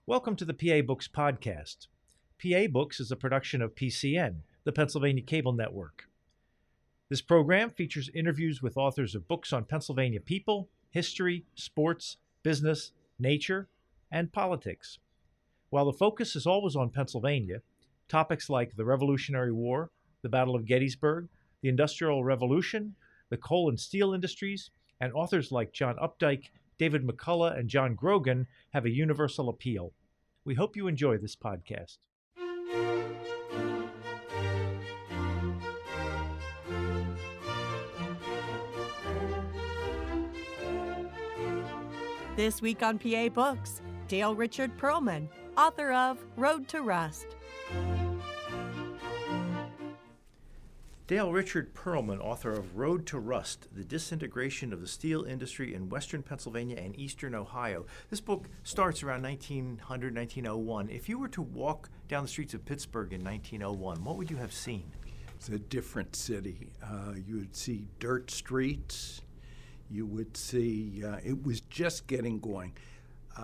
Welcome to the PA Books podcast. PA Books is a production of PCN, the Pennsylvania Cable Network. This program features interviews with authors of books on Pennsylvania people, history, sports, business, nature, and politics. While the focus is always on Pennsylvania, topics like the Revolutionary War, the Battle of Gettysburg, the Industrial Revolution, the coal and steel industries, and authors like John Updike, David McCullough, and John Grogan have a universal appeal. We hope you enjoy this podcast. This week on PA Books, Dale Richard Perelman, author of Road to Rust. Dale Richard Perelman, author of Road to Rust, The Disintegration of the Steel Industry in Western Pennsylvania and Eastern Ohio. This book starts around 1900, 1901. If you were to walk down the streets of Pittsburgh in 1901, what would you have seen? It's a different city. You would see dirt streets. You would see, it was just getting going.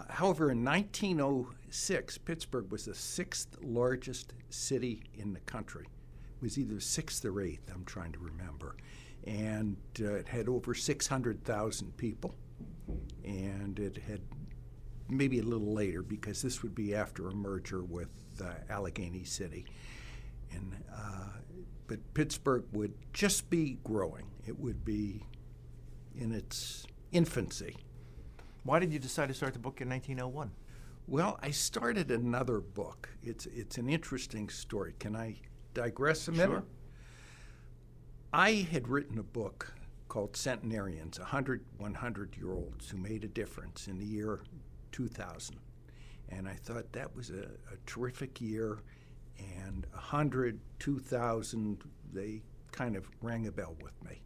However, in 1906, Pittsburgh was the sixth largest city in the country. It was either sixth or eighth, I'm trying to remember. And it had over 600,000 people. And it had maybe a little later, because this would be after a merger with Allegheny City. And but Pittsburgh would just be growing. It would be in its infancy. Why did you decide to start the book in 1901? Well, I started another book. It's an interesting story. Can I digress a minute? Sure. I had written a book called Centenarians, 100-100-year-olds who made a difference in the year 2000. And I thought that was a terrific year, and 100, 2000, they kind of rang a bell with me.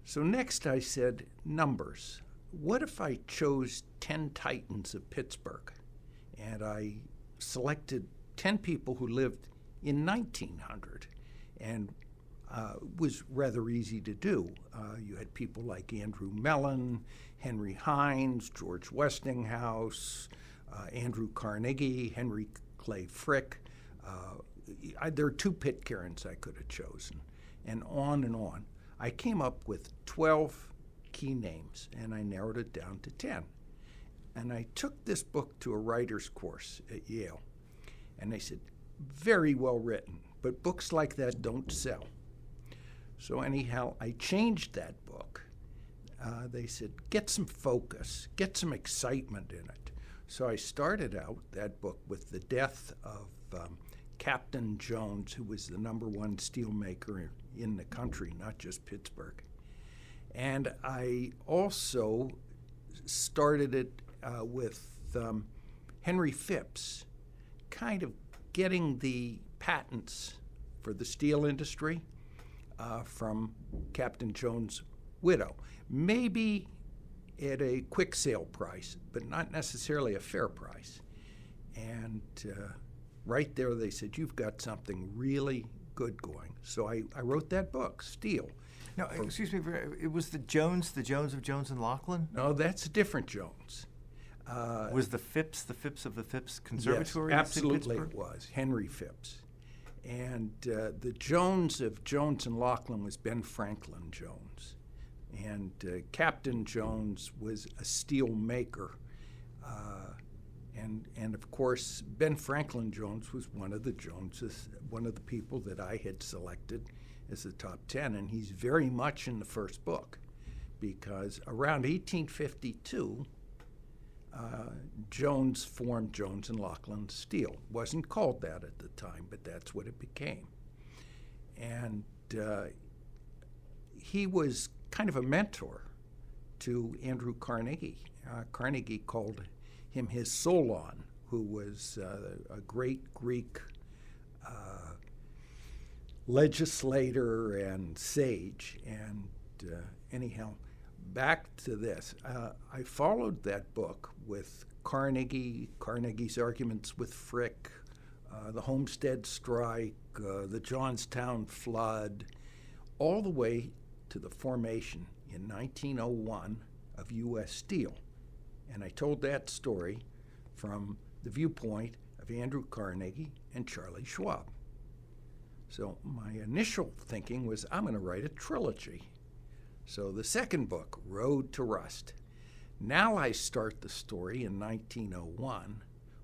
So next I said, numbers. What if I chose 10 titans of Pittsburgh? And I selected 10 people who lived in 1900, and it was rather easy to do. You had people like Andrew Mellon, Henry Hines, George Westinghouse, Andrew Carnegie, Henry Clay Frick. There are two Pitcairns I could have chosen, and on and on. I came up with 12 key names, and I narrowed it down to 10. And I took this book to a writer's course at Yale, and they said, very well written, but books like that don't sell. So anyhow, I changed that book. They said, get some focus, get some excitement in it. So I started out that book with the death of Captain Jones, who was the #1 steelmaker in the country, not just Pittsburgh. And I also started it with Henry Phipps, kind of getting the patents for the steel industry from Captain Jones' widow. Maybe at a quick sale price, but not necessarily a fair price. And right there they said, you've got something really good going. So I wrote that book, Steel. Now, excuse me, it was the Jones of Jones and Laughlin? No, that's a different Jones. Was the Phipps of the Phipps Conservatory? Yes, absolutely it was, Henry Phipps. And the Jones of Jones and Laughlin was Ben Franklin Jones. And Captain Jones was a steel maker. And of course, Ben Franklin Jones was one of the Joneses, one of the people that I had selected as the top 10, and he's very much in the first book, because around 1852, Jones formed Jones and Laughlin Steel. Wasn't called that at the time, but that's what it became. And he was kind of a mentor to Andrew Carnegie. Carnegie called him his Solon, who was a great Greek legislator and sage. And anyhow, back to this. I followed that book with Carnegie's arguments with Frick, the Homestead Strike, the Johnstown Flood, all the way to the formation in 1901 of U.S. Steel. And I told that story from the viewpoint of Andrew Carnegie and Charlie Schwab. So my initial thinking was, I'm going to write a trilogy. So the second book, Road to Rust. Now I start the story in 1901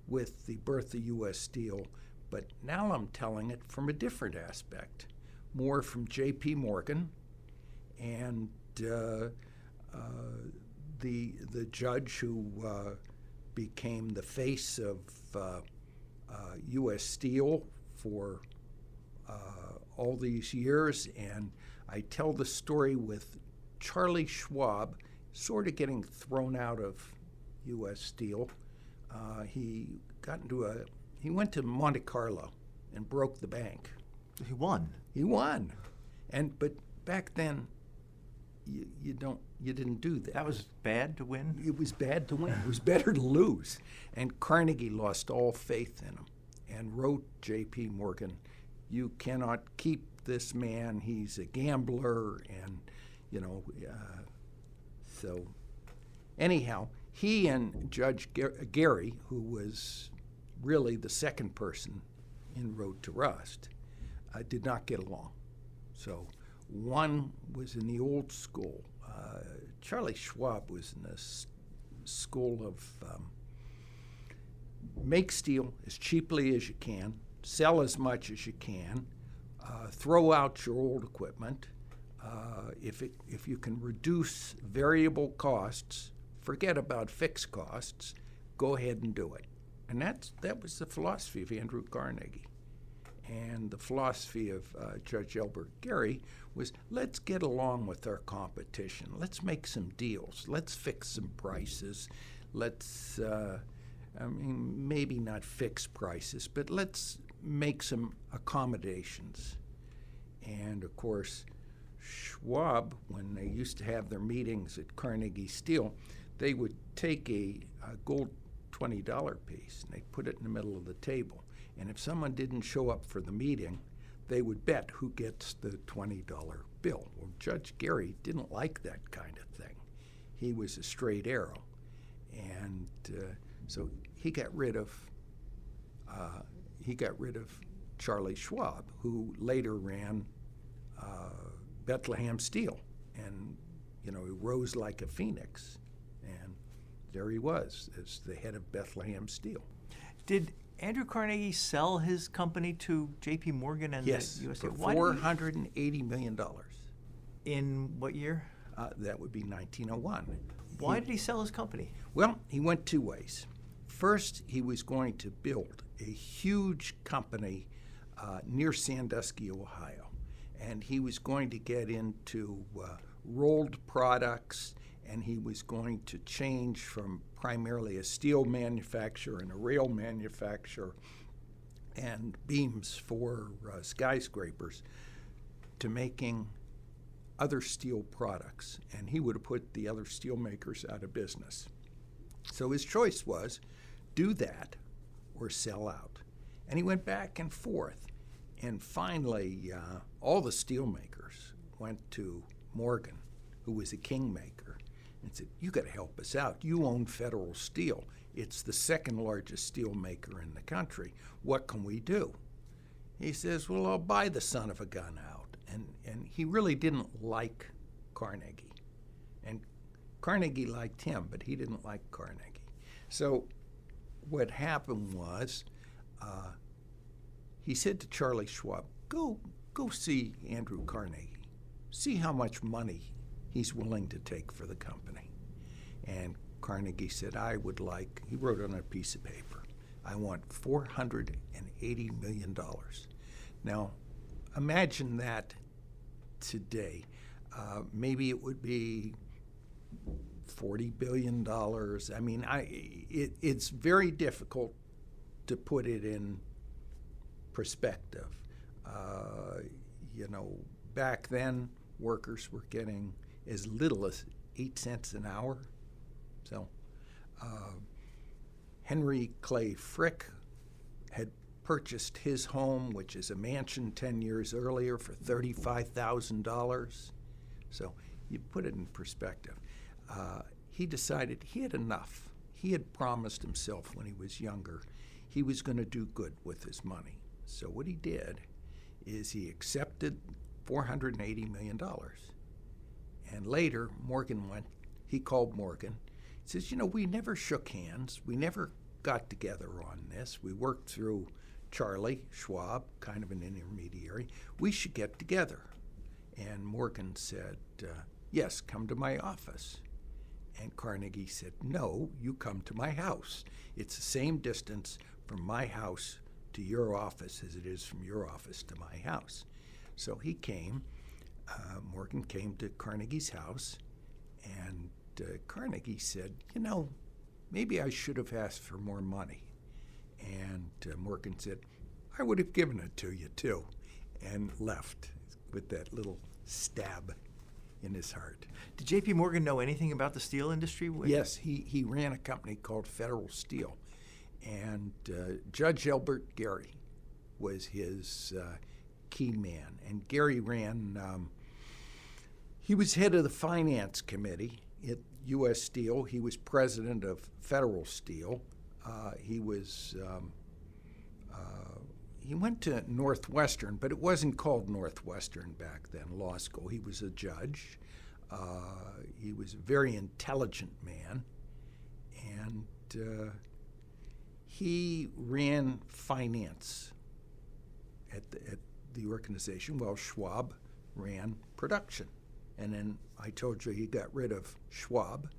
with the birth of U.S. Steel, but now I'm telling it from a different aspect, more from J.P. Morgan and the judge who became the face of U.S. Steel for all these years, and I tell the story with Charlie Schwab sort of getting thrown out of U.S. Steel. He went to Monte Carlo and broke the bank. He won. He won, but back then, you didn't do that. That was bad to win? It was bad to win. It was better to lose. And Carnegie lost all faith in him and wrote J.P. Morgan, you cannot keep this man. He's a gambler, and so anyhow, he and Judge Gary, who was really the second person in Road to Rust, did not get along. So one was in the old school. Charlie Schwab was in this school of make steel as cheaply as you can, sell as much as you can, throw out your old equipment. If you can reduce variable costs, forget about fixed costs, go ahead and do it. And that was the philosophy of Andrew Carnegie. And the philosophy of Judge Elbert Gary was, let's get along with our competition. Let's make some deals. Let's fix some prices. Let's, maybe not fix prices, but let's make some accommodations. And of course, Schwab, when they used to have their meetings at Carnegie Steel, they would take a gold $20 piece and they'd put it in the middle of the table. And if someone didn't show up for the meeting, they would bet who gets the $20 bill. Well, Judge Gary didn't like that kind of thing. He was a straight arrow. And so he got rid of Charlie Schwab, who later ran Bethlehem Steel, and he rose like a phoenix, and there he was as the head of Bethlehem Steel. Did Andrew Carnegie sell his company to J.P. Morgan and yes, the U.S. for $480 million. In what year? That would be 1901. Why did he sell his company? Well, he went two ways. First, he was going to build a huge company near Sandusky, Ohio. And he was going to get into rolled products, and he was going to change from primarily a steel manufacturer and a rail manufacturer and beams for skyscrapers to making other steel products. And he would have put the other steel makers out of business. So his choice was do that or sell out. And he went back and forth. And finally, all the steel makers went to Morgan, who was a kingmaker, and said, you got to help us out. You own Federal Steel. It's the second largest steel maker in the country. What can we do? He says, well, I'll buy the son of a gun out. And he really didn't like Carnegie. And Carnegie liked him, but he didn't like Carnegie. So what happened was, he said to Charlie Schwab, go see Andrew Carnegie. See how much money he's willing to take for the company. And Carnegie said, he wrote on a piece of paper, I want $480 million. Now, imagine that today. Maybe it would be $40 billion. I mean, it's very difficult to put it in perspective. Back then, workers were getting as little as 8 cents an hour. So Henry Clay Frick had purchased his home, which is a mansion 10 years earlier, for $35,000. So you put it in perspective. He decided he had enough. he had promised himself when he was younger he was going to do good with his money. So what he did is he accepted $480 million. And later, he called Morgan. He says, we never shook hands. We never got together on this. We worked through Charlie Schwab, kind of an intermediary. We should get together. And Morgan said, yes, come to my office. And Carnegie said, no, you come to my house. It's the same distance from my house to your office as it is from your office to my house. So he came. Morgan came to Carnegie's house, and Carnegie said, maybe I should have asked for more money. And Morgan said, I would have given it to you too, and left with that little stab in his heart. Did J.P. Morgan know anything about the steel industry? Yes, he ran a company called Federal Steel, and Judge Elbert Gary was his key man. And Gary he was head of the finance committee at U.S. Steel. He was president of Federal Steel. He went to Northwestern, but it wasn't called Northwestern back then, law school. He was a judge. He was a very intelligent man, and he ran finance at the organization while Schwab ran production. And then I told you he got rid of Schwab,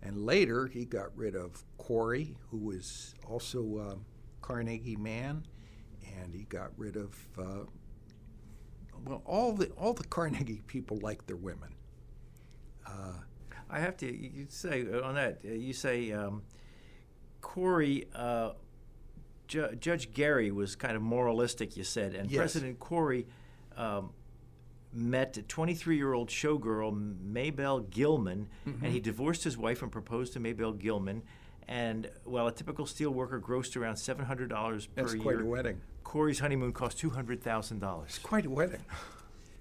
and later he got rid of Corey, who was also a Carnegie man, and he got rid of all the Carnegie people like their women. I have to say on that. You say Corey, Judge Gary was kind of moralistic. You said, and yes. President Corey met a 23-year-old showgirl, Maybelle Gilman, and he divorced his wife and proposed to Maybelle Gilman. And while a typical steel worker grossed around $700 per year, that's quite a wedding. Corey's honeymoon cost $200,000. It's quite a wedding.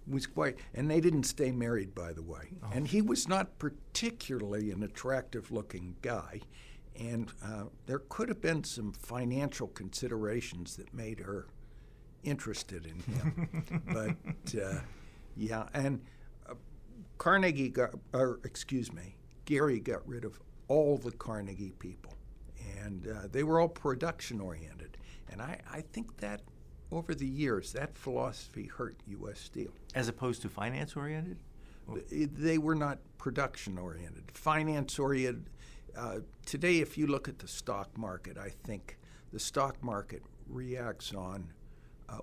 It was quite, and they didn't stay married, by the way. Oh. And he was not particularly an attractive-looking guy, and there could have been some financial considerations that made her interested in him. But yeah, and Gary got rid of all the Carnegie people, and they were all production-oriented. And I think that over the years, that philosophy hurt U.S. Steel. As opposed to finance-oriented? They were not production-oriented. Finance-oriented. Today, if you look at the stock market, I think the stock market reacts on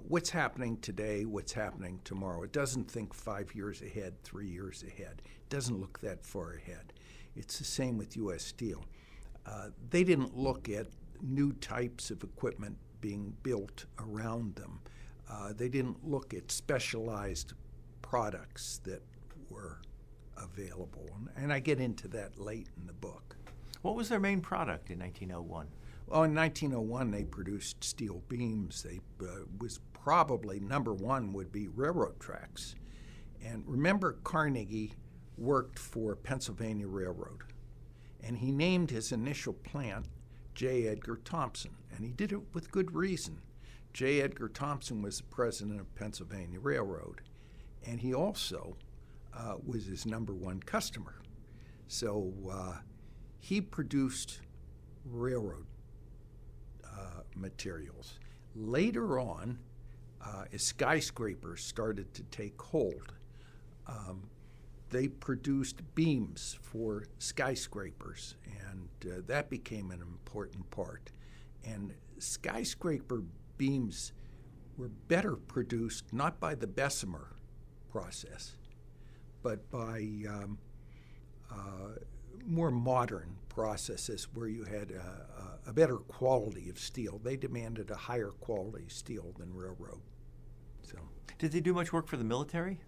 what's happening today, what's happening tomorrow. It doesn't think 5 years ahead, 3 years ahead. It doesn't look that far ahead. It's the same with U.S. Steel. They didn't look at new types of equipment being built around them. They didn't look at specialized products that were available. And I get into that late in the book. What was their main product in 1901? Well, in 1901, they produced steel beams. They was probably number one would be railroad tracks. And remember, Carnegie worked for Pennsylvania Railroad, and he named his initial plant J. Edgar Thompson, and he did it with good reason. J. Edgar Thompson was the president of Pennsylvania Railroad, and he also was his number one customer. So he produced railroad materials. Later on, as skyscrapers started to take hold, they produced beams for skyscrapers, and that became an important part. And skyscraper beams were better produced not by the Bessemer process, but by more modern processes where you had a better quality of steel. They demanded a higher quality steel than railroad. So, did they do much work for the military?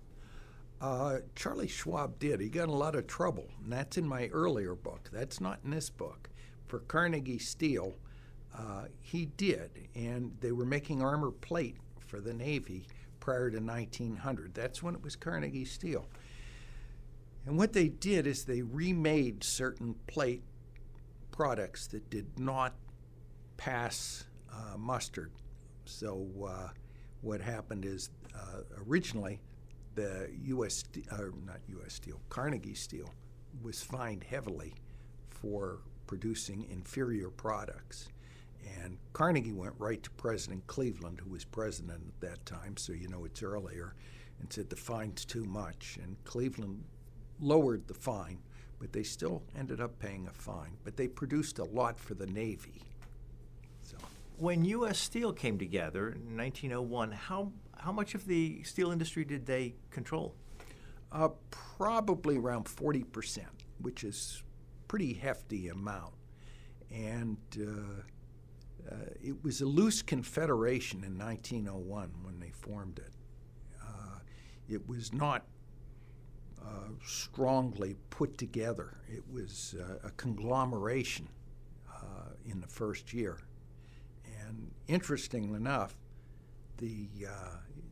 Charlie Schwab did. He got in a lot of trouble, and that's in my earlier book. That's not in this book. For Carnegie Steel, he did, and they were making armor plate for the Navy prior to 1900. That's when it was Carnegie Steel. And what they did is they remade certain plate products that did not pass muster. So what happened is originally the Carnegie Steel was fined heavily for producing inferior products. And Carnegie went right to President Cleveland, who was president at that time, so you know it's earlier, and said the fine's too much. And Cleveland lowered the fine, but they still ended up paying a fine. But they produced a lot for the Navy. So when U.S. Steel came together in 1901, how much of the steel industry did they control? Probably around 40%, which is pretty hefty amount. And it was a loose confederation in 1901 when they formed it. It was not strongly put together. It was a conglomeration in the first year. And interestingly enough, the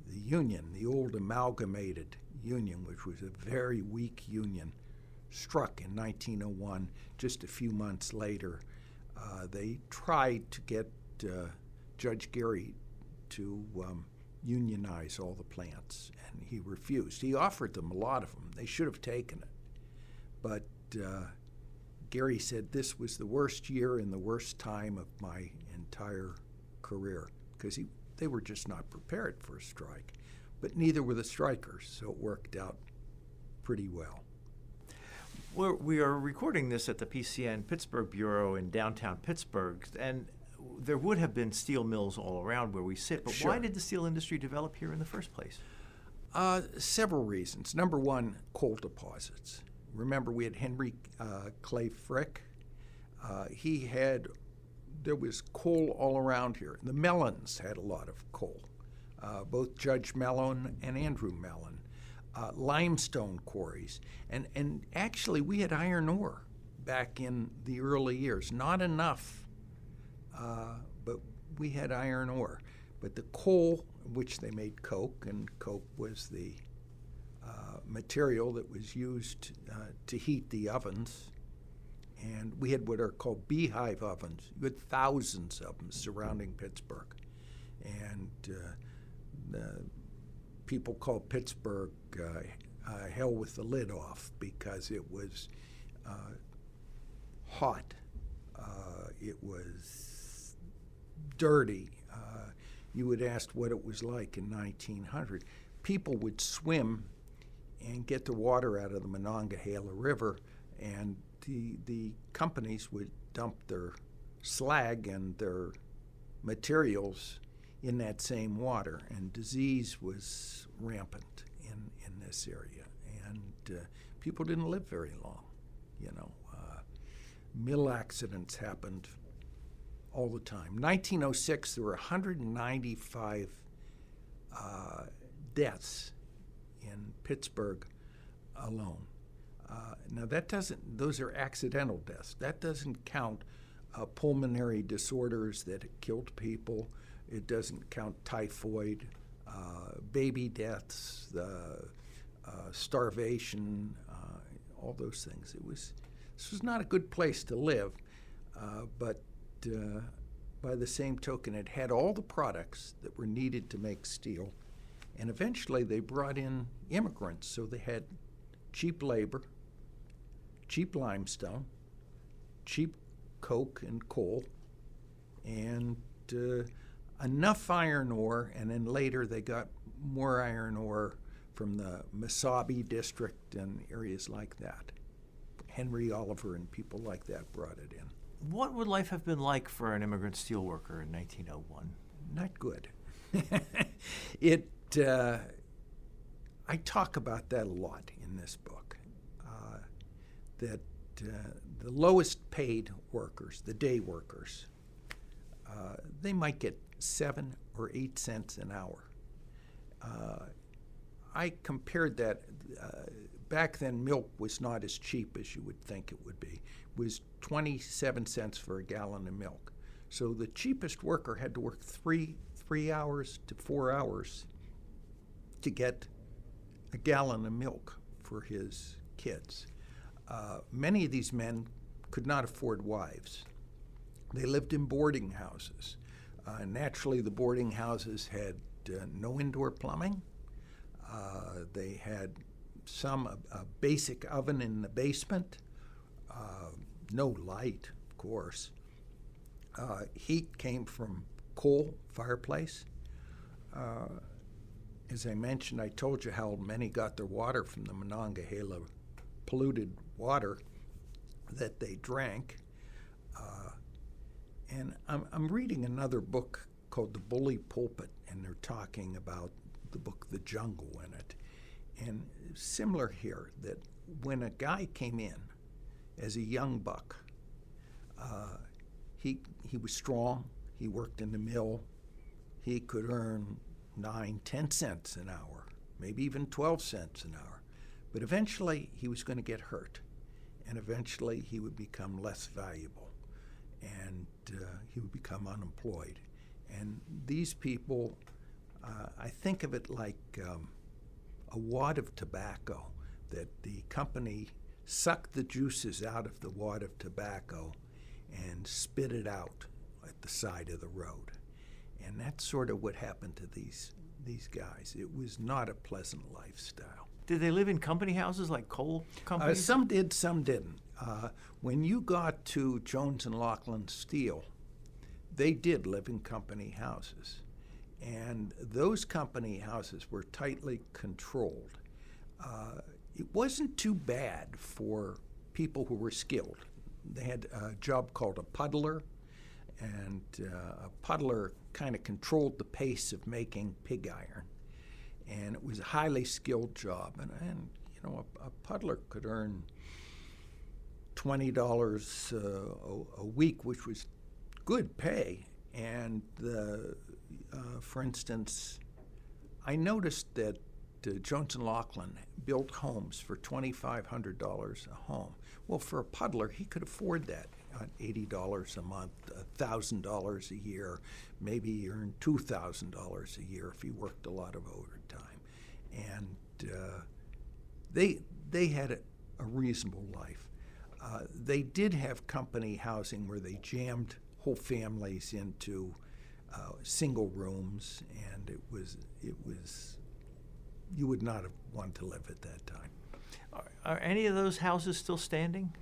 union, the old Amalgamated Union, which was a very weak union, struck in 1901. Just a few months later, they tried to get Judge Gary to unionize all the plants, and he refused. He offered them a lot of them. They should have taken it. But Gary said this was the worst year and the worst time of my entire career, because they were just not prepared for a strike. But neither were the strikers, so it worked out pretty well. We are recording this at the PCN Pittsburgh Bureau in downtown Pittsburgh, and there would have been steel mills all around where we sit, but Sure. Why did the steel industry develop here in the first place? Several reasons. Number one, coal deposits. Remember, we had Henry Clay Frick. There was coal all around here. The Mellons had a lot of coal, both Judge Mellon and Andrew Mellon. Limestone quarries. And actually, we had iron ore back in the early years. Not enough, but we had iron ore. But the coal, which they made coke, and coke was the material that was used to heat the ovens. And we had what are called beehive ovens. You had thousands of them surrounding Pittsburgh. And people called Pittsburgh hell with the lid off because it was hot. It was dirty. You would ask what it was like in 1900. People would swim and get the water out of the Monongahela River, and the companies would dump their slag and their materials in that same water, and disease was rampant in this area, and people didn't live very long. Mill accidents happened all the time. 1906, there were 195 deaths in Pittsburgh alone. Now those are accidental deaths. That doesn't count pulmonary disorders that killed people. It doesn't count typhoid, baby deaths, starvation, all those things. This was not a good place to live, but by the same token, it had all the products that were needed to make steel. And eventually they brought in immigrants, so they had cheap labor, cheap limestone, cheap coke and coal, and enough iron ore, and then later they got more iron ore from the Mesabi district and areas like that. Henry Oliver and people like that brought it in. What would life have been like for an immigrant steelworker in 1901? Not good. I talk about that a lot in this book, that the lowest paid workers, the day workers, they might get 7 or 8 cents an hour. I compared that. Back then, milk was not as cheap as you would think it would be. It was 27 cents for a gallon of milk. So the cheapest worker had to work 3 hours to 4 hours to get a gallon of milk for his kids. Many of these men could not afford wives. They lived in boarding houses. Naturally, the boarding houses had no indoor plumbing. They had a basic oven in the basement, no light, of course. Heat came from coal fireplace. As I mentioned, I told you how many got their water from the Monongahela polluted water that they drank. And I'm reading another book called The Bully Pulpit, and they're talking about the book The Jungle in it. And similar here, that when a guy came in as a young buck, he was strong, he worked in the mill, he could earn 9-10 cents an hour, maybe even 12 cents an hour. But eventually he was going to get hurt, and eventually he would become less valuable, and he would become unemployed. And these people, I think of it like a wad of tobacco, that the company sucked the juices out of the wad of tobacco and spit it out at the side of the road. And that's sort of what happened to these guys. It was not a pleasant lifestyle. Did they live in company houses like coal companies? Some did, some didn't. When you got to Jones and Laughlin Steel, they did live in company houses. And those company houses were tightly controlled. It wasn't too bad for people who were skilled. They had a job called a puddler, and a puddler kind of controlled the pace of making pig iron. And it was a highly skilled job. And you know, a puddler could earn $20 a week, which was good pay. And for instance, I noticed that Jones and Laughlin built homes for $2,500 a home. Well, for a puddler, he could afford that. $80 a month, $1,000 a year, maybe he earned $2,000 a year if he worked a lot of overtime. And they had a reasonable life. They did have company housing where they jammed whole families into single rooms, and it was you would not have wanted to live at that time. Are any of those houses still standing?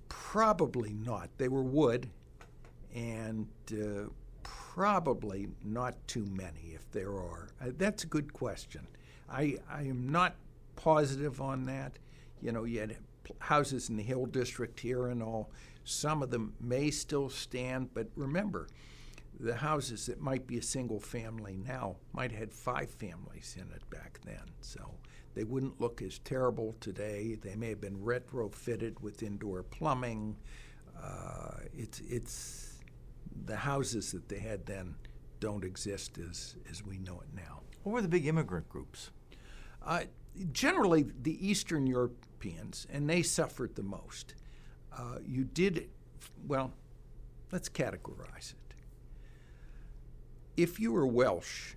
Probably not. They were wood, and probably not too many, if there are. That's a good question. I am not positive on that. You know, you had houses in the Hill District here and all. Some of them may still stand, but remember, the houses that might be a single family now might have had 5 families in it back then. So they wouldn't look as terrible today. They may have been retrofitted with indoor plumbing. It's the houses that they had then don't exist as we know it now. What were the big immigrant groups? Generally, the Eastern Europeans, and they suffered the most. Let's categorize it. If you were Welsh,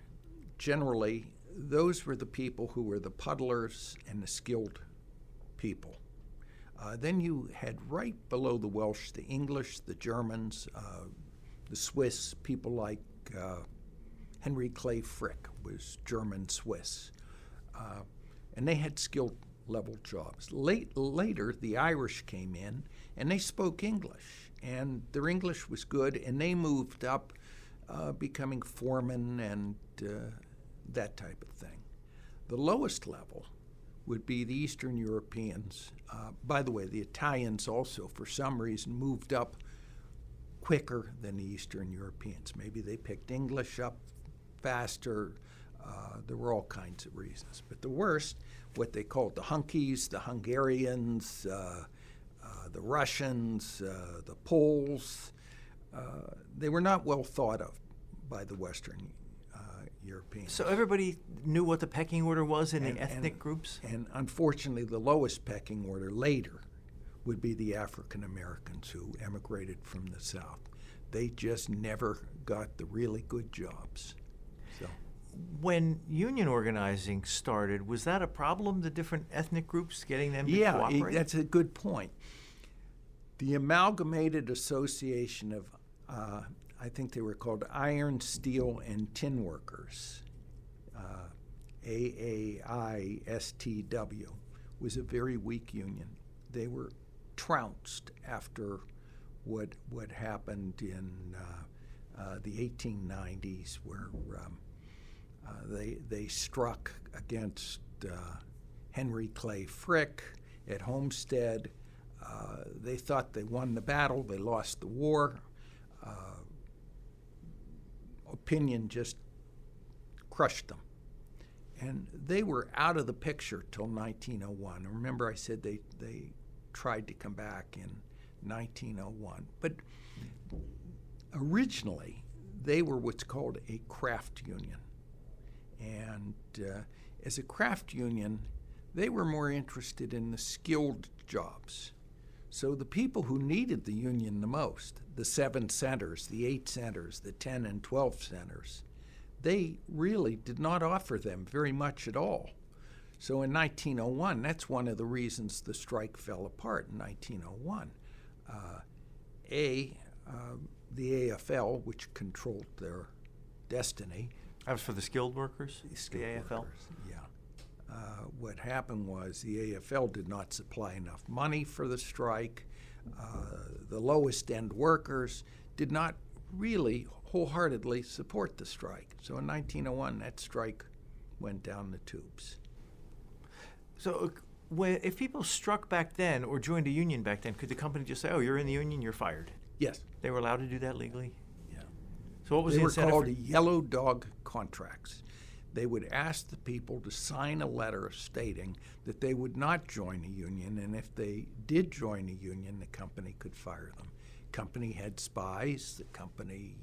generally, those were the people who were the puddlers and the skilled people. Then you had right below the Welsh the English, the Germans, the Swiss, people like Henry Clay Frick was German-Swiss. And they had skilled level jobs. Later, the Irish came in, and they spoke English, and their English was good, and they moved up, becoming foremen and that type of thing. The lowest level would be the Eastern Europeans. By the way, the Italians also, for some reason, moved up quicker than the Eastern Europeans. Maybe they picked English up faster. There were all kinds of reasons. But the worst, what they called the hunkies, the Hungarians, the Russians, the Poles, they were not well thought of by the Western Europeans. So everybody knew what the pecking order was in the ethnic groups? And unfortunately, the lowest pecking order later would be the African Americans who emigrated from the South. They just never got the really good jobs. So, when union organizing started, was that a problem, the different ethnic groups, getting them to cooperate? Yeah, that's a good point. The Amalgamated Association of, I think they were called Iron, Steel, and Tin Workers, AAISTW, was a very weak union. They were trounced after what happened in the 1890s, where they struck against Henry Clay Frick at Homestead. They thought they won the battle. They lost the war. Opinion just crushed them. And they were out of the picture till 1901. Remember I said they tried to come back in 1901. But originally, they were what's called a craft union. And as a craft union, they were more interested in the skilled jobs. So the people who needed the union the most, the 7 centers, the 8 centers, the 10 and 12 centers, they really did not offer them very much at all. So in 1901, that's one of the reasons the strike fell apart in 1901. The AFL, which controlled their destiny. That was for the skilled workers? The AFL? Workers, yeah. What happened was the AFL did not supply enough money for the strike. The lowest end workers did not really wholeheartedly support the strike. So in 1901, that strike went down the tubes. So if people struck back then or joined a union back then, could the company just say, oh, you're in the union, you're fired? Yes. They were allowed to do that legally? Yeah. So what was the incentive? They were called yellow dog contracts. They would ask the people to sign a letter stating that they would not join a union, and if they did join a union, the company could fire them. Company had spies. The company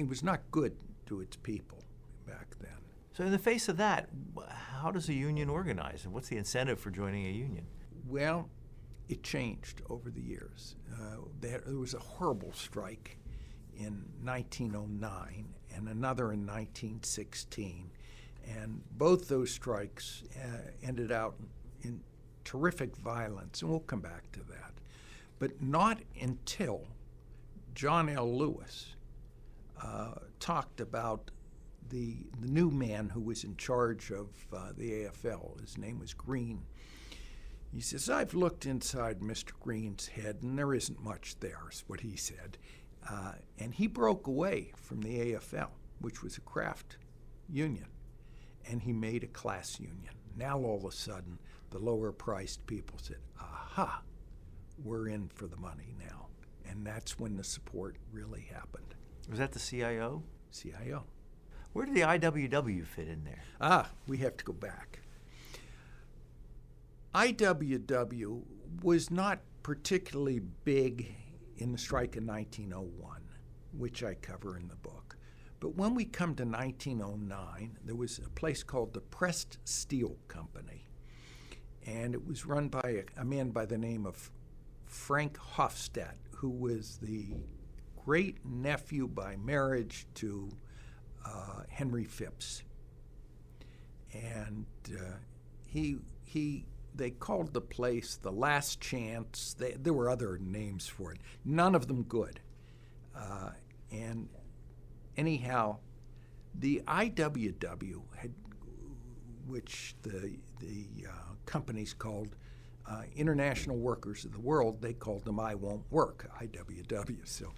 was not good to its people back then. So in the face of that, how does a union organize, and what's the incentive for joining a union? Well, it changed over the years. There was a horrible strike in 1909 and another in 1916, and both those strikes ended out in terrific violence, and we'll come back to that. But not until John L. Lewis talked about the new man who was in charge of the AFL. His name was Green. He says, I've looked inside Mr. Green's head, and there isn't much there, is what he said. And he broke away from the AFL, which was a craft union, and he made a class union. Now all of a sudden, the lower-priced people said, aha, we're in for the money now. And that's when the support really happened. Was that the CIO? CIO. Where did the IWW fit in there? We have to go back. IWW was not particularly big in the strike of 1901, which I cover in the book. But when we come to 1909, there was a place called the Pressed Steel Company, and it was run by a man by the name of Frank Hofstadt, who was the great-nephew by marriage to Henry Phipps. And they called the place the Last Chance. There were other names for it, none of them good. And anyhow, the IWW had, which the companies called International Workers of the World, they called them I Won't Work, IWW. So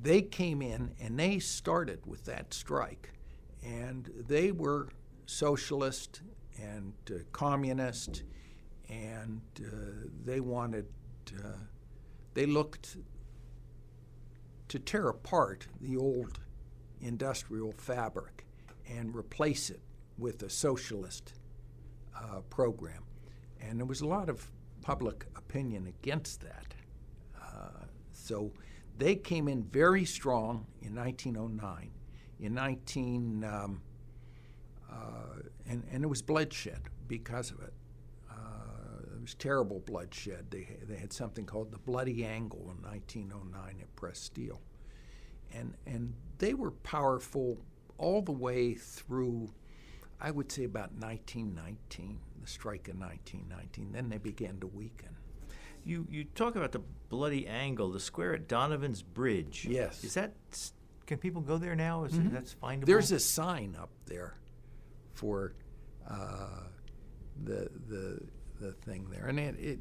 they came in and they started with that strike. And they were socialist and communist, and they looked to tear apart the old industrial fabric and replace it with a socialist program. And there was a lot of public opinion against that. So they came in very strong in 1909. And it was bloodshed because of it. It was terrible bloodshed. They had something called the Bloody Angle in 1909 at Pressed Steel. And they were powerful all the way through, I would say, about 1919, the strike of 1919. Then they began to weaken. You talk about the bloody angle, the square at Donovan's Bridge. Yes. Is that, can people go there now? That's findable? There's a sign up there for the thing there, and it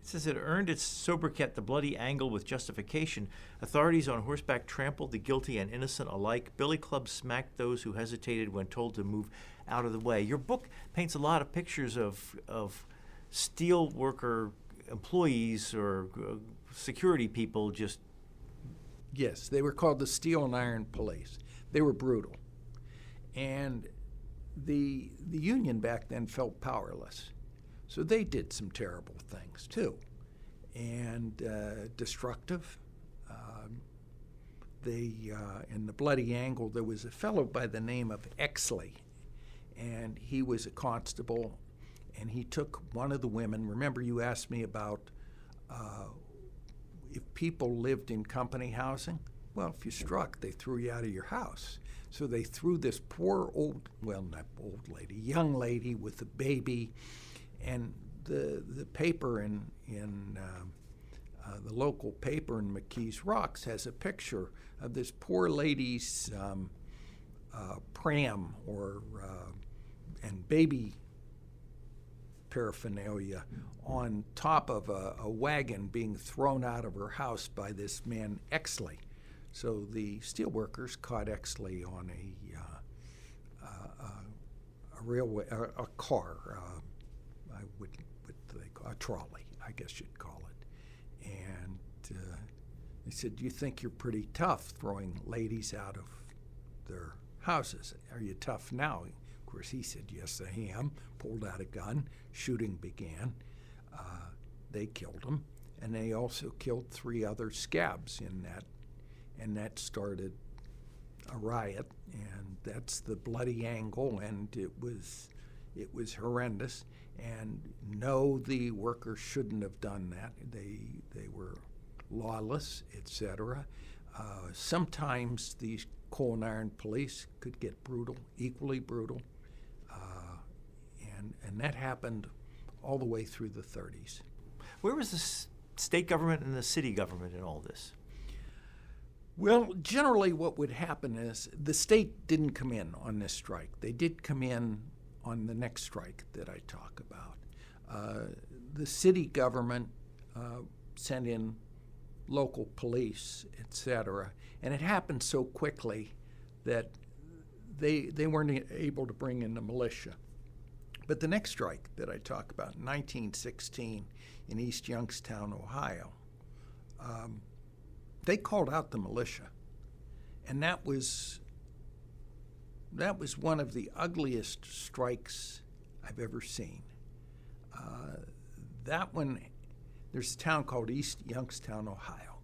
It says it earned its sobriquet, the bloody angle, with justification. Authorities on horseback trampled the guilty and innocent alike. Billy clubs smacked those who hesitated when told to move out of the way. Your book paints a lot of pictures of steel worker employees or security people just... Yes, they were called the Steel and Iron Police. They were brutal. And the union back then felt powerless. So they did some terrible things, too, and destructive. In the bloody angle, there was a fellow by the name of Exley, and he was a constable, and he took one of the women. Remember, you asked me about if people lived in company housing? Well, if you struck, they threw you out of your house. So they threw this poor young lady with a baby, and the paper in the local paper in McKees Rocks has a picture of this poor lady's pram and baby paraphernalia on top of a wagon being thrown out of her house by this man Exley. So the steelworkers caught Exley on a car, a trolley, I guess you'd call it. And they said, "You think you're pretty tough throwing ladies out of their houses. Are you tough now?" Of course, he said, "Yes, I am." Pulled out a gun. Shooting began. They killed him, and they also killed 3 other scabs in that, and that started a riot. And that's the bloody angle, and it was horrendous. And no, the workers shouldn't have done that. They were lawless, etc. Sometimes these coal and iron police could get brutal, equally brutal, and that happened all the way through the 30s. Where was the state government and the city government in all this? Well, generally what would happen is the state didn't come in on this strike. They did come in on the next strike that I talk about. The city government sent in local police, etc., and it happened so quickly that they weren't able to bring in the militia. But the next strike that I talk about, in 1916 in East Youngstown, Ohio, they called out the militia, and that was one of the ugliest strikes I've ever seen. That one, there's a town called East Youngstown, Ohio.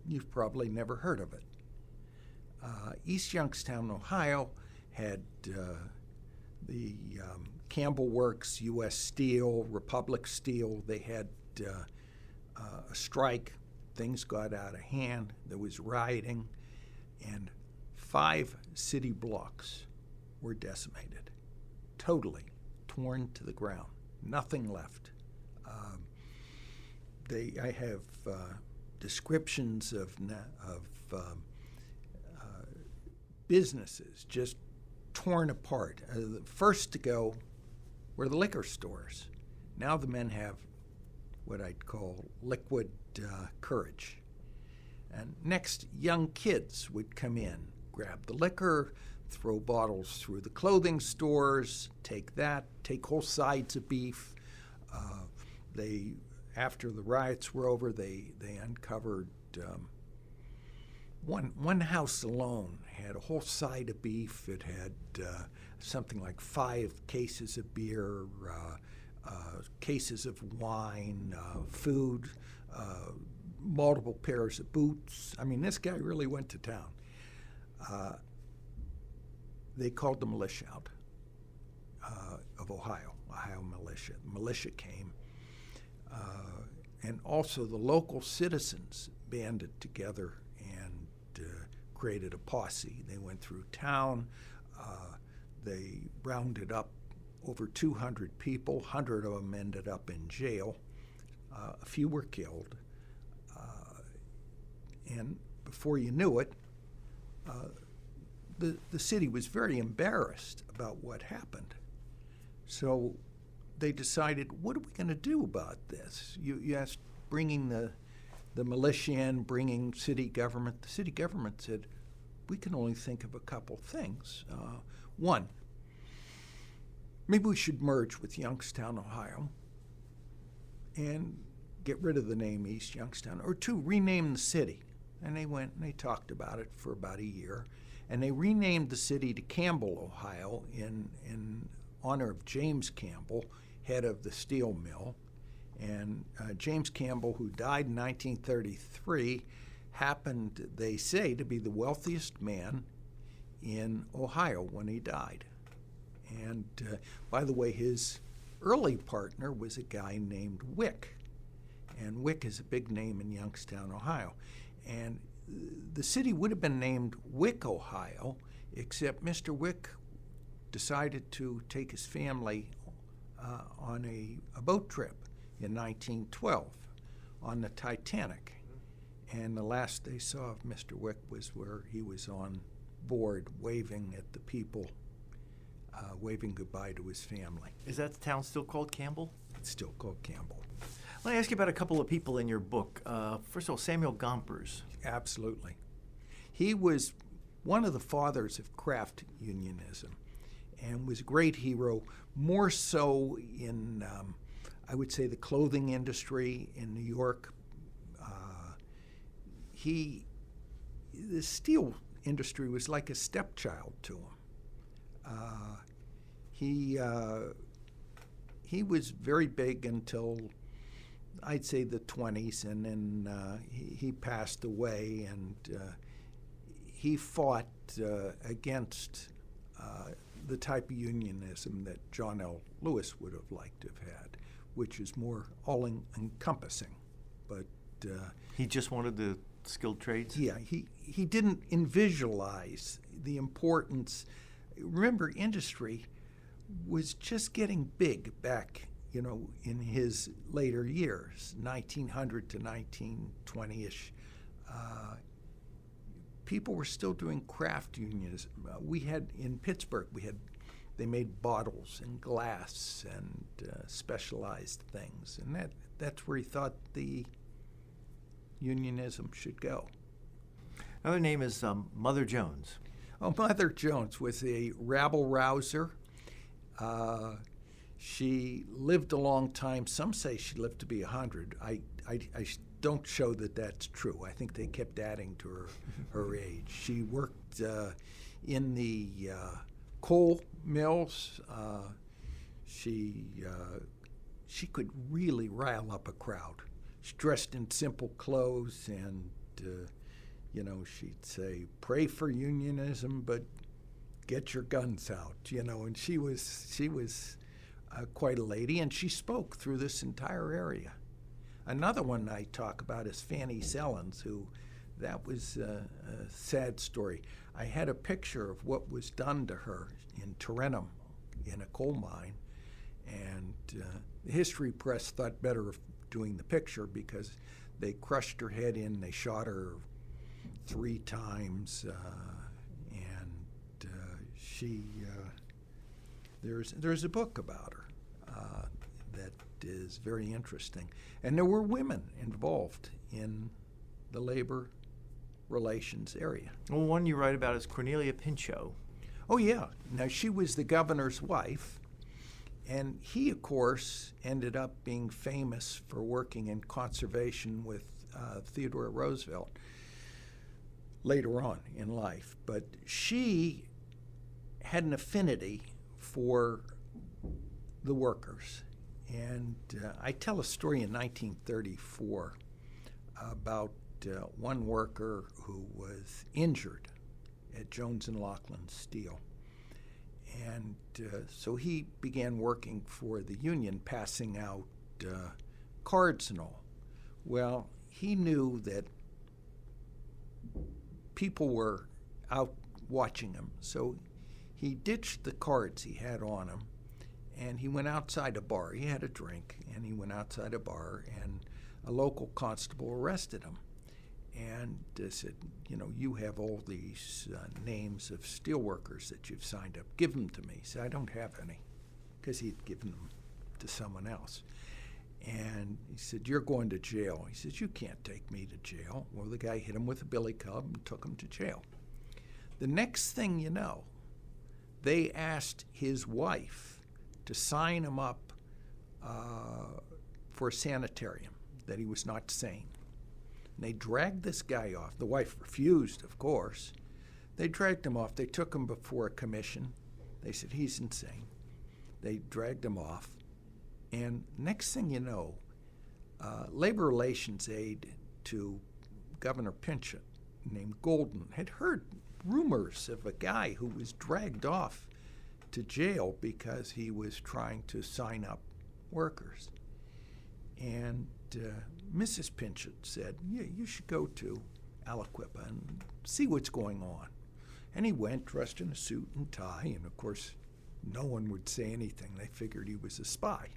You've probably never heard of it. East Youngstown, Ohio had the Campbell Works, U.S. Steel, Republic Steel. They had a strike. Things got out of hand. There was rioting, and 5 city blocks were decimated, totally torn to the ground, nothing left. I have descriptions of businesses just torn apart. The first to go were the liquor stores. Now the men have what I'd call liquid courage. And next, young kids would come in, grab the liquor, throw bottles through the clothing stores, take whole sides of beef. After the riots were over, they uncovered one house alone had a whole side of beef. It had something like 5 cases of beer, cases of wine, food, multiple pairs of boots. I mean, this guy really went to town. They called the militia out of Ohio militia. Militia came. And also the local citizens banded together and created a posse. They went through town. They rounded up over 200 people. 100 of them ended up in jail. A few were killed. And before you knew it, the city was very embarrassed about what happened. So they decided, what are we going to do about this? You asked bringing the militia in, bringing city government. The city government said, we can only think of a couple things. One, maybe we should merge with Youngstown, Ohio, and get rid of the name East Youngstown. Or two, rename the city. And they went and they talked about it for about a year. And they renamed the city to Campbell, Ohio, in honor of James Campbell, head of the steel mill. And James Campbell, who died in 1933, happened, they say, to be the wealthiest man in Ohio when he died. And by the way, his early partner was a guy named Wick. And Wick is a big name in Youngstown, Ohio. And the city would have been named Wick, Ohio, except Mr. Wick decided to take his family on a boat trip in 1912 on the Titanic. And the last they saw of Mr. Wick was where he was on board waving at the people, waving goodbye to his family. Is that town still called Campbell? It's still called Campbell. Let me ask you about a couple of people in your book. First of all, Samuel Gompers. Absolutely. He was one of the fathers of craft unionism and was a great hero, more so in, I would say, the clothing industry in New York. The steel industry was like a stepchild to him. He was very big until, I'd say, the 20s, and then he passed away, and he fought against the type of unionism that John L. Lewis would have liked to have had, which is more all-encompassing. But he just wanted the skilled trades? Yeah, he didn't visualize the importance. Remember, industry was just getting big back, in his later years, 1900 to 1920-ish. People were still doing craft unionism. We had, in Pittsburgh, they made bottles and glass and specialized things. And that's where he thought the unionism should go. Another name is Mother Jones. Oh, Mother Jones was a rabble-rouser. She lived a long time. Some say she lived to be 100. I don't show that that's true. I think they kept adding to her age. She worked in the coal mills. She could really rile up a crowd. She dressed in simple clothes, and she'd say, "Pray for unionism, but get your guns out." And she was quite a lady, and she spoke through this entire area. Another one I talk about is Fanny Sellens, that was a sad story. I had a picture of what was done to her in Tarentum in a coal mine, and the history press thought better of doing the picture because they crushed her head in, they shot her 3 times, and there's a book about her that is very interesting. And there were women involved in the labor relations area. Well, one you write about is Cornelia Pinchot. Oh, yeah. Now, she was the governor's wife, and he, of course, ended up being famous for working in conservation with Theodore Roosevelt later on in life. But she had an affinity for the workers. And I tell a story in 1934 about one worker who was injured at Jones and Laughlin Steel. And so he began working for the union, passing out cards and all. Well, he knew that people were out watching him, so he ditched the cards he had on him And he went outside a bar. He had a drink, and he went outside a bar, and a local constable arrested him and said, you have all these names of steelworkers that you've signed up. Give them to me. He said, I don't have any, because he'd given them to someone else. And he said, you're going to jail. He says, you can't take me to jail. Well, the guy hit him with a billy club and took him to jail. The next thing you know, they asked his wife to sign him up for a sanitarium, that he was not sane. And they dragged this guy off. The wife refused, of course. They dragged him off. They took him before a commission. They said, he's insane. They dragged him off. And next thing you know, labor relations aide to Governor Pinchot, named Golden, had heard rumors of a guy who was dragged off to jail because he was trying to sign up workers. And Mrs. Pinchot said, yeah, you should go to Aliquippa and see what's going on. And he went dressed in a suit and tie, and of course, no one would say anything. They figured he was a spy.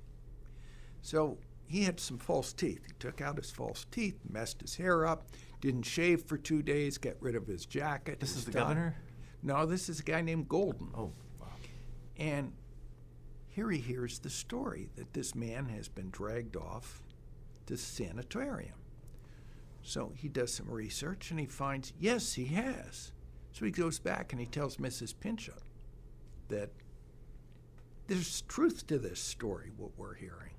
So he had some false teeth. He took out his false teeth, messed his hair up, didn't shave for 2 days, got rid of his jacket. This is the governor? No, this is a guy named Golden. Oh, wow. And here he hears the story that this man has been dragged off to the sanitarium. So he does some research and he finds, yes, he has. So he goes back and he tells Mrs. Pinchot that there's truth to this story, what we're hearing.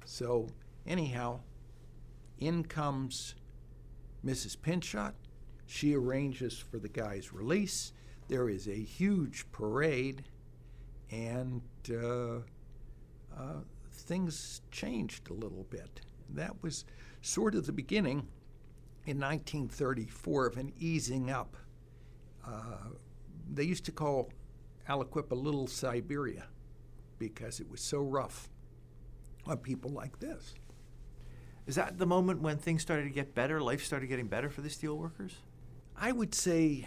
So anyhow, in comes Mrs. Pinchot. She arranges for the guy's release. There is a huge parade, and things changed a little bit. That was sort of the beginning in 1934 of an easing up. They used to call Aliquippa Little Siberia because it was so rough on people like this. Is that the moment when things started to get better, life started getting better for the steelworkers? I would say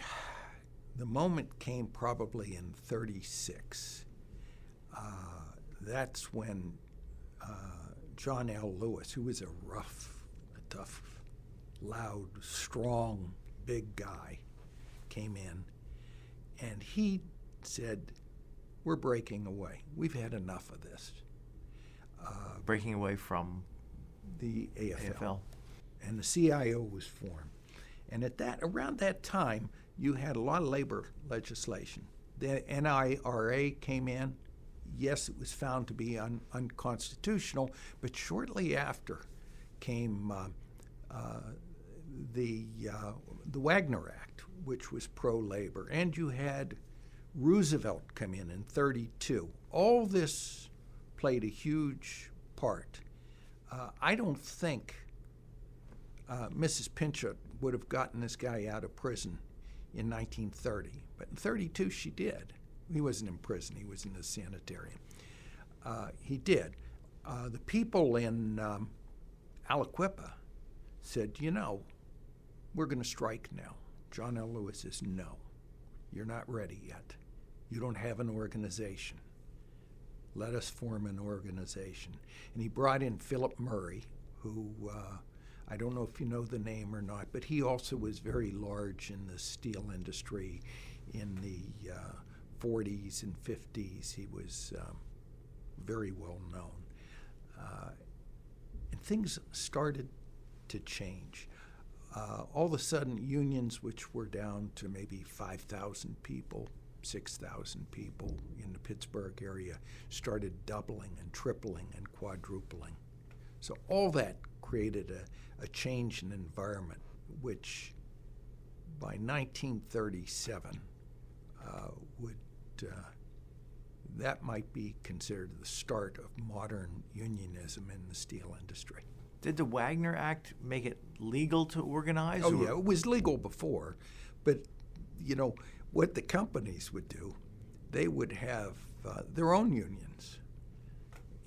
the moment came probably in 36. That's when John L. Lewis, who was a tough, loud, strong, big guy, came in, and he said, we're breaking away. We've had enough of this. Breaking away from the AFL. AFL. And the CIO was formed. And around that time, you had a lot of labor legislation. The NIRA came in. Yes, it was found to be unconstitutional, but shortly after came the Wagner Act, which was pro-labor, and you had Roosevelt come in 32. All this played a huge part. I don't think Mrs. Pinchot would have gotten this guy out of prison in 1930, but in 32 she did. He wasn't in prison, he was in the sanitarium. He did. The people in Aliquippa said, we're going to strike now. John L. Lewis says, no, you're not ready yet. You don't have an organization. Let us form an organization. And he brought in Philip Murray, who I don't know if you know the name or not, but he also was very large in the steel industry in the 40s and 50s. He was very well known. And things started to change. All of a sudden, unions, which were down to maybe 5,000 people, 6,000 people in the Pittsburgh area, started doubling and tripling and quadrupling. So all that created a change in environment, which by 1937 that might be considered the start of modern unionism in the steel industry. Did the Wagner Act make it legal to organize? Oh, yeah, it was legal before, but what the companies would do, they would have their own unions,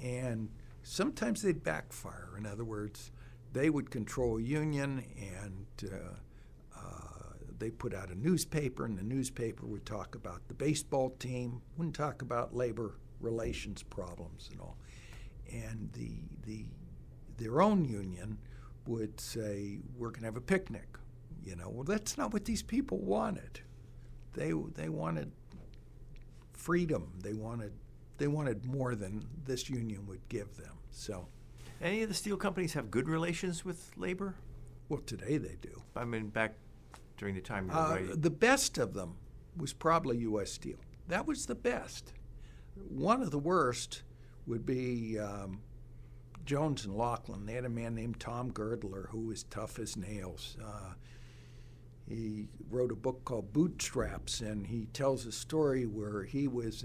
and sometimes they'd backfire. In other words, they would control a union, and they put out a newspaper, and the newspaper would talk about the baseball team, wouldn't talk about labor relations problems and all. And their own union would say, we're going to have a picnic. Well, that's not what these people wanted. They wanted freedom. They wanted more than this union would give them. So, any of the steel companies have good relations with labor? Well, today they do. I mean, back during the time you were writing. The best of them was probably U.S. Steel. That was the best. One of the worst would be Jones and Laughlin. They had a man named Tom Girdler who was tough as nails. He wrote a book called Bootstraps, and he tells a story where he was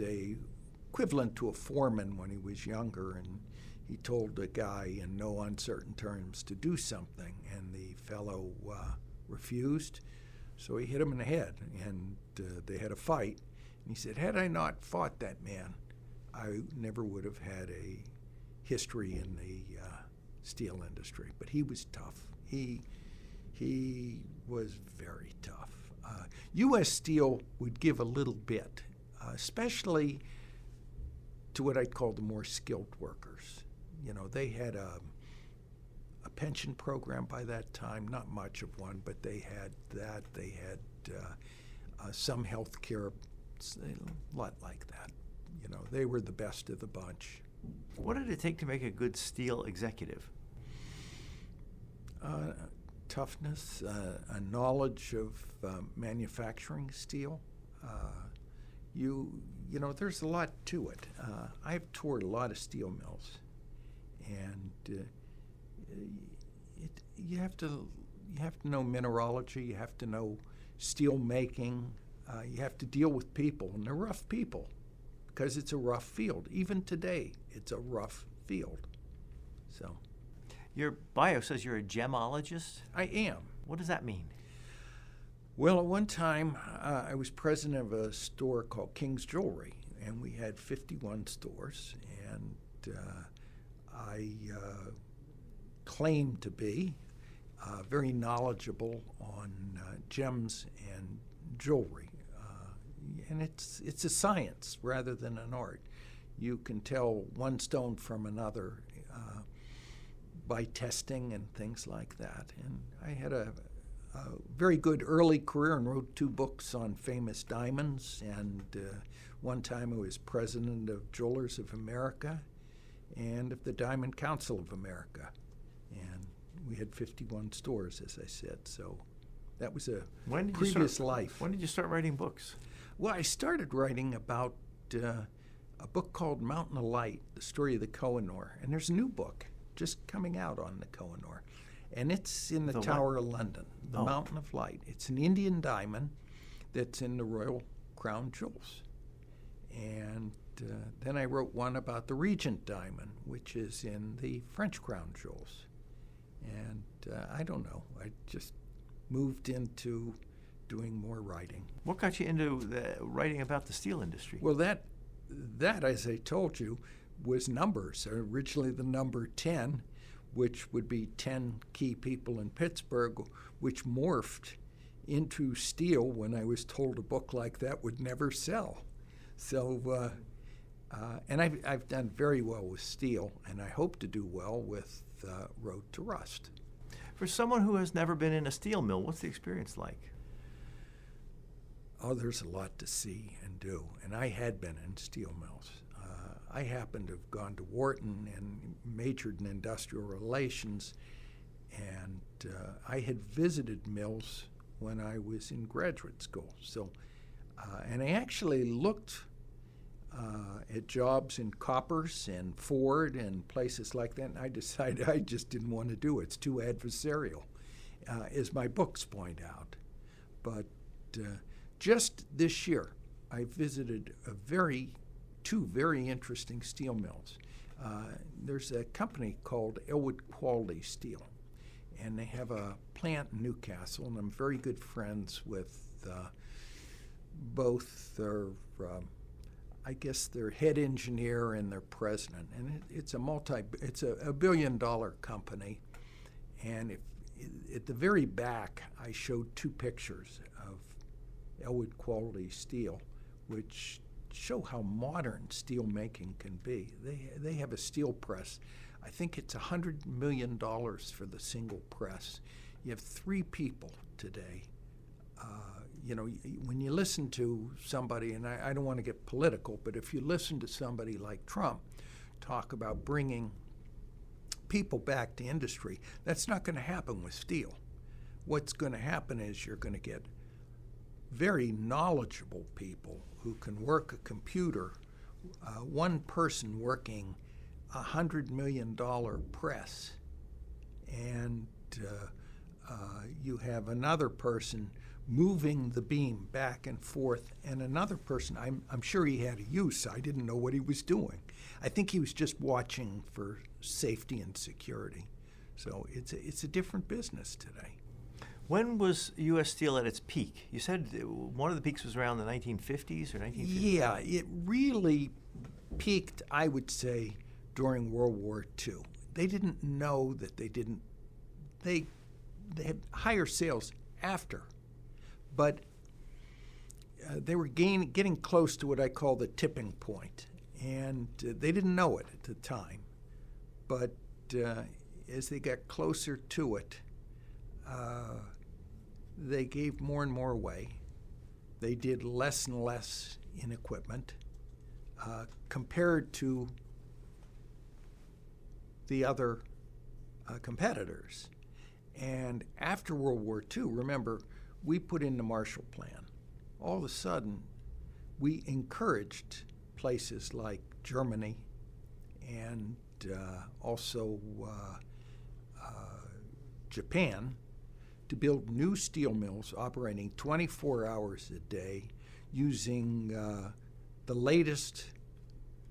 equivalent to a foreman when he was younger, and he told a guy in no uncertain terms to do something, and the fellow refused. So he hit him in the head, and they had a fight. And he said, had I not fought that man, I never would have had a history in the steel industry. But he was tough. He was very tough. U.S. Steel would give a little bit, especially to what I'd call the more skilled workers. They had a pension program by that time, not much of one, but they had that. They had some health care, a lot like that. They were the best of the bunch. What did it take to make a good steel executive? Toughness, a knowledge of manufacturing steel. There's a lot to it. I've toured a lot of steel mills, and you have to know mineralogy. You have to know steel making. You have to deal with people, and they're rough people, because it's a rough field. Even today, it's a rough field. So. Your bio says you're a gemologist? I am. What does that mean? Well, at one time, I was president of a store called King's Jewelry, and we had 51 stores, and I claimed to be very knowledgeable on gems and jewelry. And it's a science rather than an art. You can tell one stone from another by testing and things like that. And I had a very good early career and wrote 2 books on famous diamonds. And one time I was president of Jewelers of America and of the Diamond Council of America. And we had 51 stores, as I said. So that was a previous life. When did you start writing books? Well, I started writing about a book called Mountain of Light, the story of the Koh-I-Noor. And there's a new book just coming out on the Koh-I-Noor. And it's in the Tower of London, the Mountain of Light. It's an Indian diamond that's in the Royal Crown Jewels. And then I wrote one about the Regent diamond, which is in the French Crown Jewels. And I don't know, I just moved into doing more writing. What got you into writing about the steel industry? Well, that, as I told you, was numbers. Originally the number 10, which would be 10 key people in Pittsburgh, which morphed into steel when I was told a book like that would never sell. So, and I've done very well with steel, and I hope to do well with Road to Rust. For someone who has never been in a steel mill, what's the experience like? Oh, there's a lot to see and do, and I had been in steel mills. I happened to have gone to Wharton and majored in industrial relations, and I had visited mills when I was in graduate school. So, and I actually looked at jobs in Koppers and Ford and places like that, and I decided I just didn't want to do it. It's too adversarial, as my books point out. But just this year, I visited two very interesting steel mills. There's a company called Elbert Quality Steel, and they have a plant in Newcastle, and I'm very good friends with both their, I guess, their head engineer and their president. And it's a $1 billion company, and at the very back, I showed 2 pictures of Elbert Quality Steel, which show how modern steel making can be. They have a steel press. I think it's $100 million for the single press. You have 3 people today. When you listen to somebody, and I don't want to get political, but if you listen to somebody like Trump talk about bringing people back to industry, that's not going to happen with steel. What's going to happen is you're going to get very knowledgeable people who can work a computer, one person working $100 million press, and you have another person moving the beam back and forth, and another person, I'm sure he had a use. I didn't know what he was doing. I think he was just watching for safety and security. So it's a different business today. When was U.S. Steel at its peak? You said one of the peaks was around the 1950s or 1950s? Yeah, it really peaked, I would say, during World War II. They didn't know that they had higher sales after, but they were getting close to what I call the tipping point, and they didn't know it at the time. But as they got closer to it, they gave more and more away. They did less and less in equipment compared to the other competitors. And after World War II, remember, we put in the Marshall Plan. All of a sudden, we encouraged places like Germany and also Japan to build new steel mills operating 24 hours a day using the latest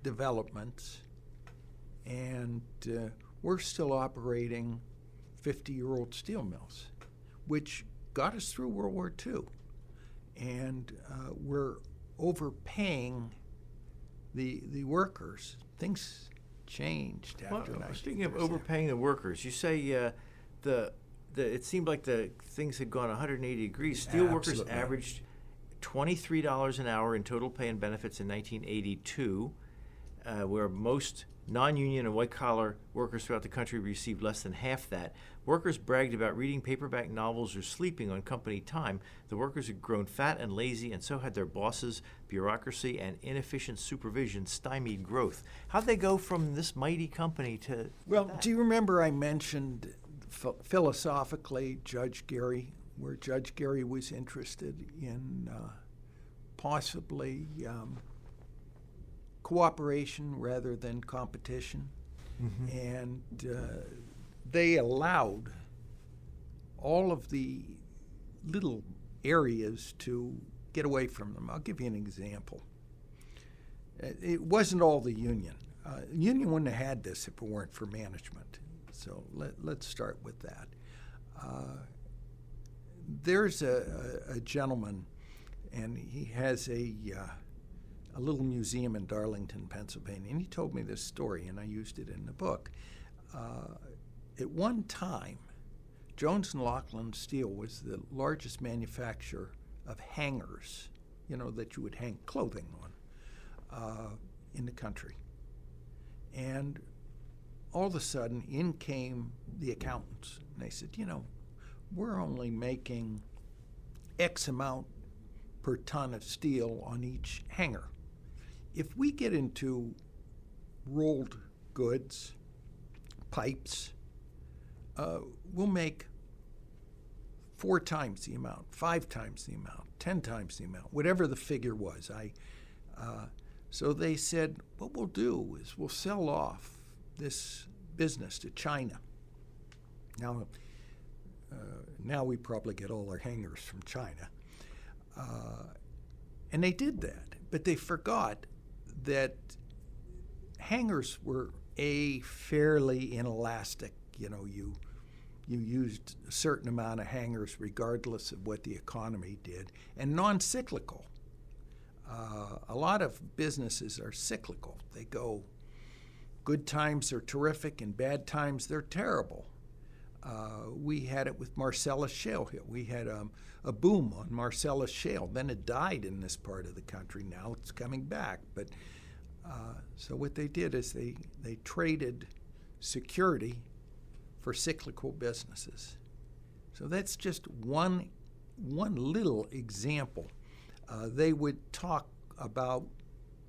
developments. And we're still operating 50-year-old steel mills, which got us through World War II. And we're overpaying the workers. Things changed after 19%. Speaking of overpaying the workers, you say it seemed like the things had gone 180 degrees. Steel workers averaged $23 an hour in total pay and benefits in 1982, where most non-union and white-collar workers throughout the country received less than half that. Workers bragged about reading paperback novels or sleeping on company time. The workers had grown fat and lazy, and so had their bosses. Bureaucracy and inefficient supervision stymied growth. How'd they go from this mighty company to that? Do you remember I mentioned philosophically Judge Gary, where Judge Gary was interested in possibly cooperation rather than competition? Mm-hmm. And they allowed all of the little areas to get away from them. I'll give you an example. It wasn't all the union. Union wouldn't have had this if it weren't for management. So let's start with that. There's a gentleman, and he has a little museum in Darlington, Pennsylvania, and he told me this story, and I used it in the book. At one time, Jones & Laughlin Steel was the largest manufacturer of hangers, that you would hang clothing on, in the country. And all of a sudden, in came the accountants, and they said, we're only making X amount per ton of steel on each hanger. If we get into rolled goods, pipes, we'll make 4 times the amount, 5 times the amount, 10 times the amount, whatever the figure was. So they said, what we'll do is we'll sell off this business to China. Now we probably get all our hangers from China. And they did that, but they forgot that hangers were fairly inelastic. You used a certain amount of hangers regardless of what the economy did, and non-cyclical. A lot of businesses are cyclical. They go, good times are terrific and bad times they're terrible. We had it with Marcellus Shale here. We had a boom on Marcellus Shale. Then it died in this part of the country. Now it's coming back. But so what they did is they traded security for cyclical businesses. So that's just one little example. They would talk about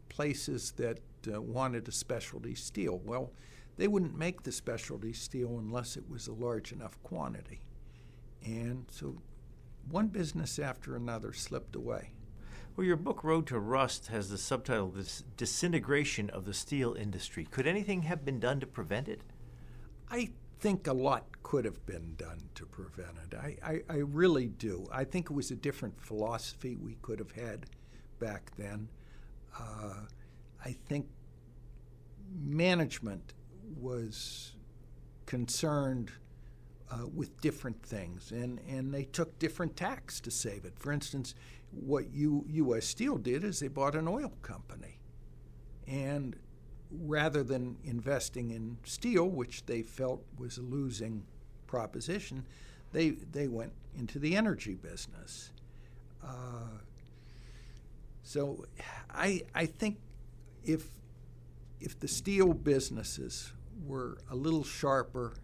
places that wanted a specialty steel. Well, they wouldn't make the specialty steel unless it was a large enough quantity. And so one business after another slipped away. Well, your book, Road to Rust, has the subtitle, "The Disintegration of the Steel Industry." Could anything have been done to prevent it? I think a lot could have been done to prevent it. I really do. I think it was a different philosophy we could have had back then. I think management was concerned with different things, and they took different tacks to save it. For instance, what U.S. Steel did is they bought an oil company, and rather than investing in steel, which they felt was a losing proposition, they went into the energy business. So I think if the steel businesses were a little sharper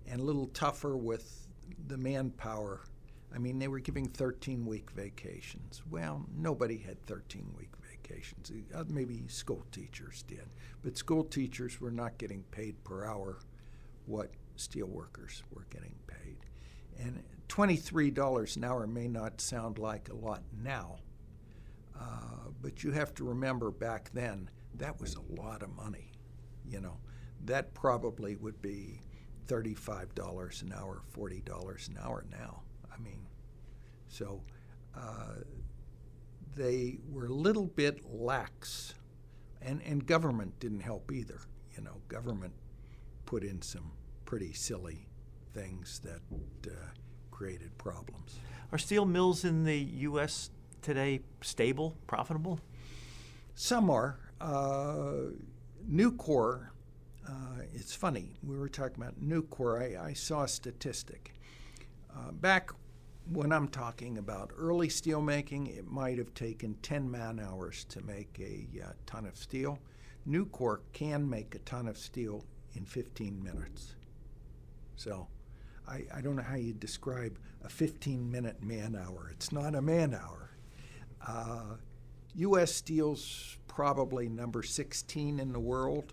and a little tougher with the manpower, I mean, they were giving 13-week vacations. Well, nobody had 13-week vacations. Maybe school teachers did. But school teachers were not getting paid per hour what steel workers were getting paid. And $23 an hour may not sound like a lot now, but you have to remember back then, that was a lot of money. You know, that probably would be $35 an hour, $40 an hour now. I mean, so they were a little bit lax, and government didn't help either. You know, government put in some pretty silly things that created problems. Are steel mills in the U.S. today stable, profitable? Some are. Nucor, it's funny, we were talking about Nucor. I saw a statistic. Back when I'm talking about early steel making, it might have taken 10 man-hours to make a ton of steel. Nucor can make a ton of steel in 15 minutes. So I don't know how you describe a 15-minute man-hour. It's not a man-hour. U.S. Steel's probably number 16 in the world.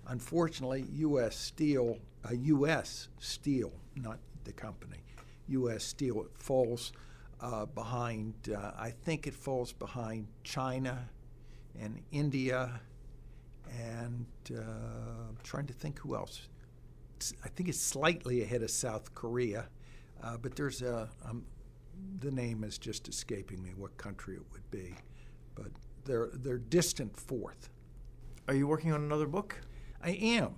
Unfortunately, U.S. Steel, not the company, U.S. Steel, it falls behind, I think it falls behind China and India, and I'm trying to think who else. I think it's slightly ahead of South Korea, but there's the name is just escaping me what country it would be, but they're distant fourth. Are you working on another book? I am,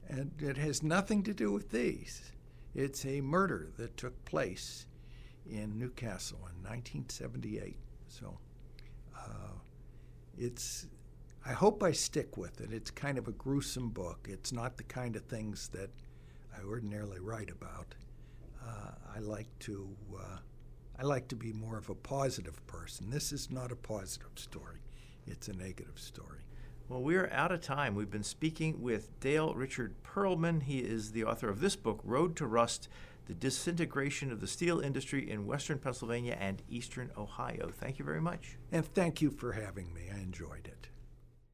and it has nothing to do with these. It's a murder that took place in Newcastle in 1978. So I hope I stick with it. It's kind of a gruesome book. It's not the kind of things that I ordinarily write about. I like to be more of a positive person. This is not a positive story. It's a negative story. Well, we are out of time. We've been speaking with Dale Richard Perelman. He is the author of this book, Road to Rust, The Disintegration of the Steel Industry in Western Pennsylvania and Eastern Ohio. Thank you very much. And thank you for having me. I enjoyed it.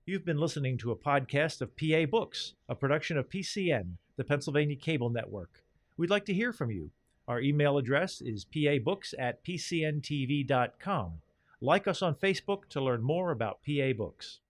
You've been listening to a podcast of PA Books, a production of PCN, the Pennsylvania Cable Network. We'd like to hear from you. Our email address is pabooks@pcntv.com. Like us on Facebook to learn more about PA Books.